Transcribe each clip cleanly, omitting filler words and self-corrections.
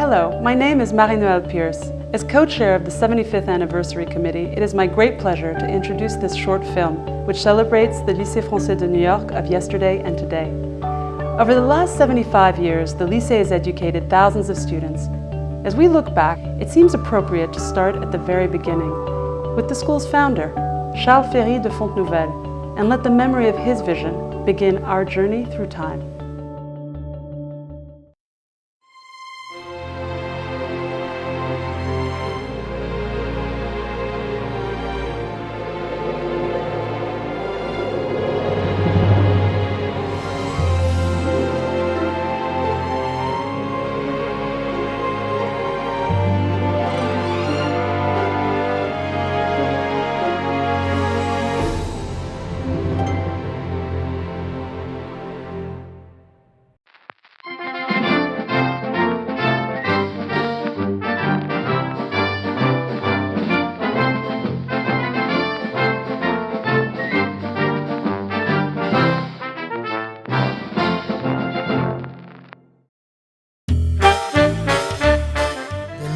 Hello, my name is Marie-Noëlle Pierce. As co-chair of the 75th Anniversary Committee, it is my great pleasure to introduce this short film, which celebrates the Lycée Français de New York of yesterday and today. Over the last 75 years, the Lycée has educated thousands of students. As we look back, it seems appropriate to start at the very beginning, with the school's founder, Charles Frere de Fontenouvelle, and let the memory of his vision begin our journey through time.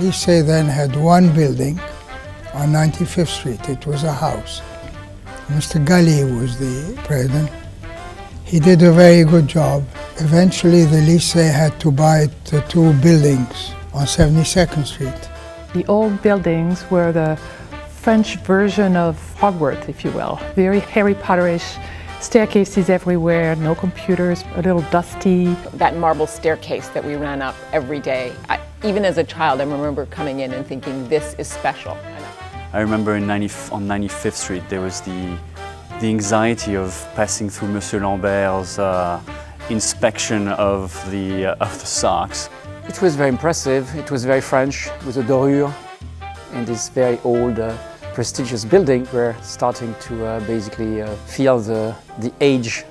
The Lycée then had one building on 95th Street. It was a house. Mr. Galli was the president. He did a very good job. Eventually the Lycée had to buy the two buildings on 72nd Street. The old buildings were the French version of Hogwarts, if you will. Very Harry Potterish, staircases everywhere, no computers, a little dusty. That marble staircase that we ran up every day, even as a child, I remember coming in and thinking, this is special. I remember on 95th Street there was the anxiety of passing through Monsieur Lambert's inspection of the socks. It was very impressive. It was very French, with a dorure. In this very old, prestigious building, we're starting to basically feel the age.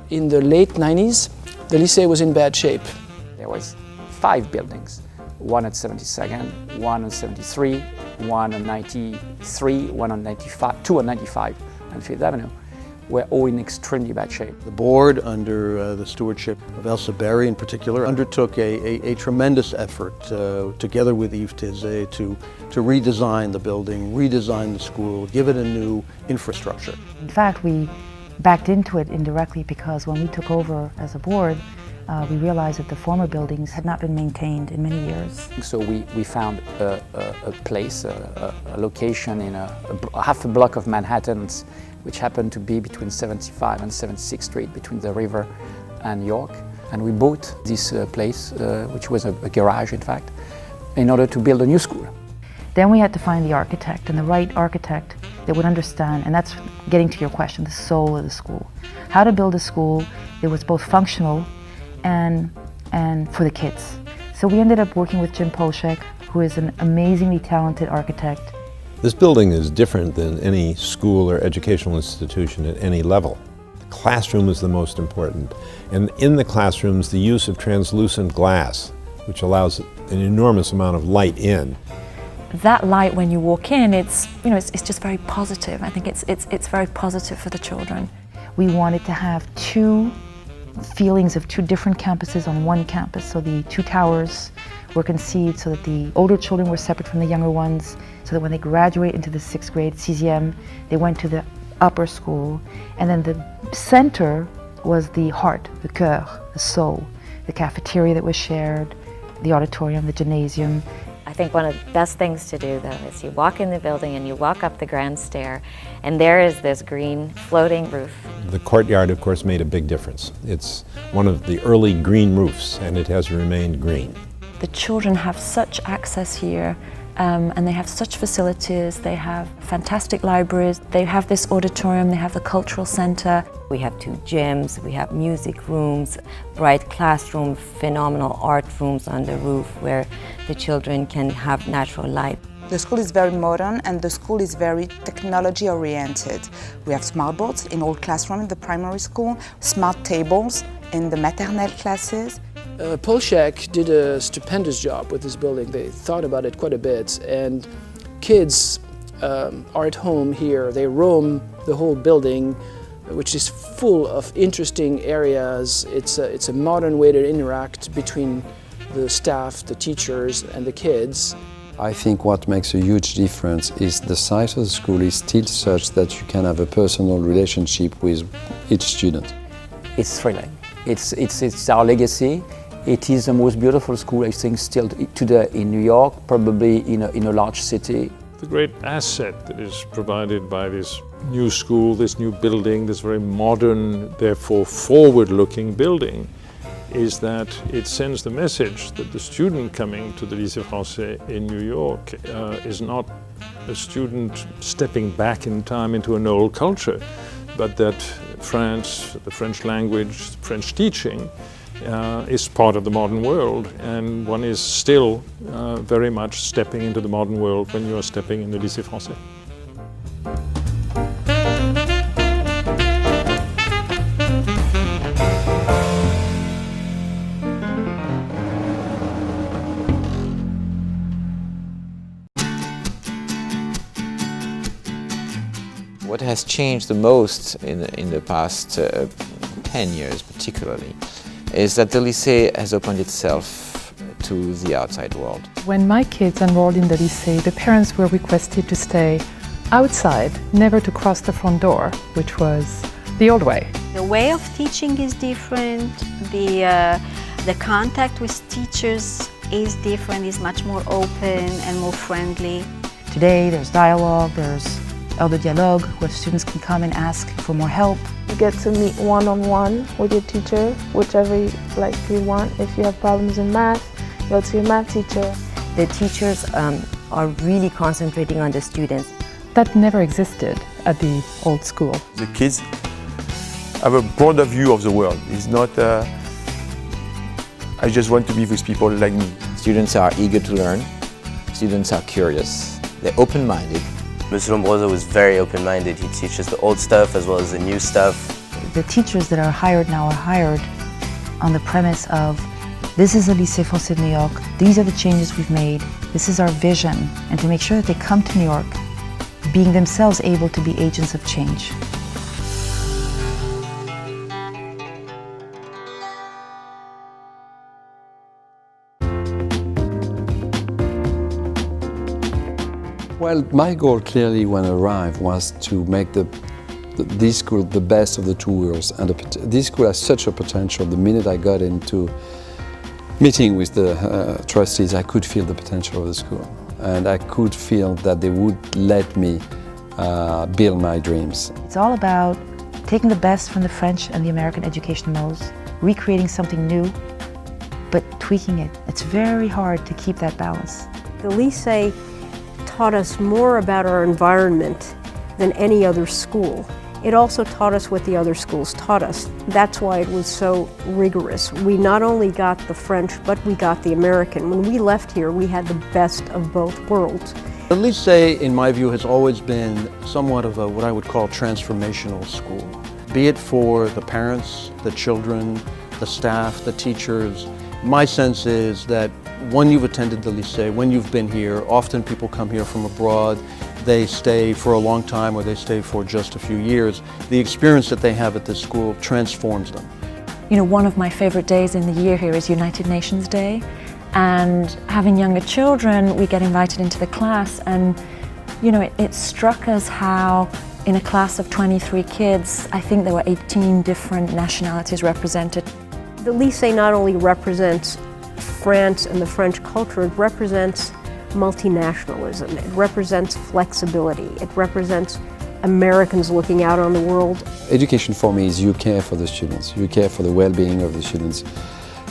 In the late 90s, the Lycée was in bad shape. There was 5 buildings, one at 72nd, one on 73, one on 93, one on 95, 2 on 95 and 5th Avenue, were all in extremely bad shape. The board, under the stewardship of Elsa Berry in particular, undertook a tremendous effort, together with Yves Tizet, to redesign the building, redesign the school, give it a new infrastructure. In fact, we backed into it indirectly because when we took over as a board, we realized that the former buildings had not been maintained in many years. So we found a place, a location in half a block of Manhattan, which happened to be between 75 and 76th Street, between the river and York. And we bought this place, which was a garage in fact, in order to build a new school. Then we had to find the architect, and the right architect that would understand, and that's getting to your question, the soul of the school. How to build a school that was both functional and for the kids. So we ended up working with Jim Polshek, who is an amazingly talented architect. This building is different than any school or educational institution at any level. The classroom is the most important, and in the classrooms the use of translucent glass, which allows an enormous amount of light in. That light, when you walk in, it's just very positive. I think it's very positive for the children. We wanted to have two feelings of two different campuses on one campus. So the two towers were conceived so that the older children were separate from the younger ones, so that when they graduate into the 6th grade, sixième, they went to the upper school. And then the center was the heart, the cœur, the soul, the cafeteria that was shared, the auditorium, the gymnasium. I think one of the best things to do, though, is you walk in the building and you walk up the grand stair, and there is this green floating roof. The courtyard, of course, made a big difference. It's one of the early green roofs, and it has remained green. The children have such access here, and they have such facilities. They have fantastic libraries. They have this auditorium, they have the cultural center. We have 2 gyms, we have music rooms, bright classroom, phenomenal art rooms on the roof where the children can have natural light. The school is very modern and the school is very technology oriented. We have smart boards in all classrooms in the primary school, smart tables in the maternelle classes. Polshek did a stupendous job with this building. They thought about it quite a bit, and kids are at home here. They roam the whole building, which is full of interesting areas. It's a modern way to interact between the staff, the teachers, and the kids. I think what makes a huge difference is the size of the school is still such that you can have a personal relationship with each student. It's thrilling. It's our legacy. It is the most beautiful school, I think, still today in New York, probably in a large city. The great asset that is provided by this new school, this new building, this very modern, therefore forward-looking building, is that it sends the message that the student coming to the Lycée Français in New York is not a student stepping back in time into an old culture, but that France, the French language, French teaching is part of the modern world, and one is still very much stepping into the modern world when you are stepping in the Lycée Français. What has changed the most in the past 10 years particularly is that the lycée has opened itself to the outside world. When my kids enrolled in the lycée, the parents were requested to stay outside, never to cross the front door, which was the old way. The way of teaching is different, the contact with teachers is different, is much more open and more friendly. Today there's dialogue, there's elder dialogue, where students can come and ask for more help. You get to meet one-on-one with your teacher, whichever you want. If you have problems in math, go to your math teacher. The teachers are really concentrating on the students. That never existed at the old school. The kids have a broader view of the world. It's not, I just want to be with people like me. Students are eager to learn. Students are curious. They're open-minded. Mr. Lombroso was very open-minded. He teaches the old stuff as well as the new stuff. The teachers that are hired now are hired on the premise of, this is the Lycée Français de New York, these are the changes we've made, this is our vision, and to make sure that they come to New York being themselves able to be agents of change. Well, my goal clearly when I arrived was to make this school the best of the two worlds. And this school has such a potential. The minute I got into meeting with the trustees, I could feel the potential of the school. And I could feel that they would let me build my dreams. It's all about taking the best from the French and the American education models, recreating something new, but tweaking it. It's very hard to keep that balance. The lycée taught us more about our environment than any other school. It also taught us what the other schools taught us. That's why it was so rigorous. We not only got the French, but we got the American. When we left here, we had the best of both worlds. The lycée, in my view, has always been somewhat of a what I would call transformational school. Be it for the parents, the children, the staff, the teachers. My sense is that when you've attended the lycée, when you've been here, often people come here from abroad, they stay for a long time or they stay for just a few years. The experience that they have at this school transforms them. You know, one of my favorite days in the year here is United Nations Day, and having younger children, we get invited into the class, and you know, it struck us how in a class of 23 kids, I think there were 18 different nationalities represented. The lycée not only represents France and the French culture, it represents multinationalism, it represents flexibility, it represents Americans looking out on the world. Education for me is you care for the students, you care for the well-being of the students.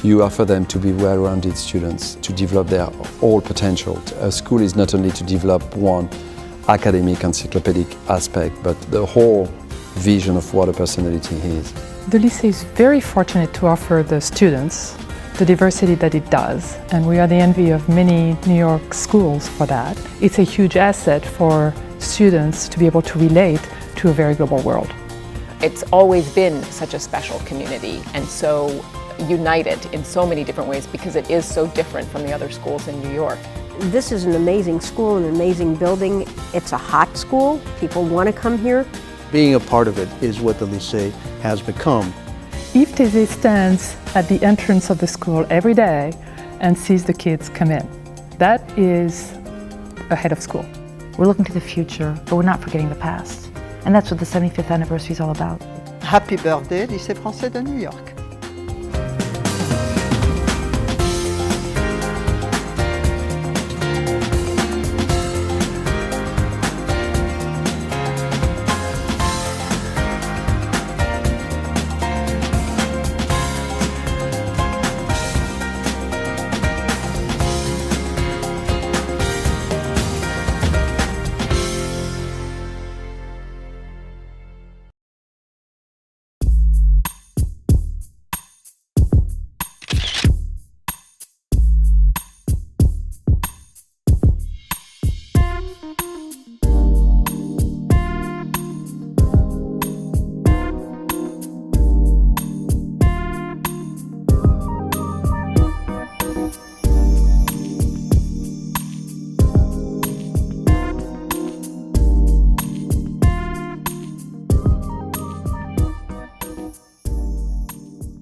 You offer them to be well-rounded students, to develop their whole potential. A school is not only to develop one academic, encyclopedic aspect, but the whole vision of what a personality is. The lycée is very fortunate to offer the students the diversity that it does, and we are the envy of many New York schools for that. It's a huge asset for students to be able to relate to a very global world. It's always been such a special community and so united in so many different ways because it is so different from the other schools in New York. This is an amazing school, an amazing building. It's a hot school. People want to come here. Being a part of it is what the lycée has become. Yves Tézé stands at the entrance of the school every day and sees the kids come in. That is a head of school. We're looking to the future, but we're not forgetting the past. And that's what the 75th anniversary is all about. Happy birthday, Lycée Français de New York.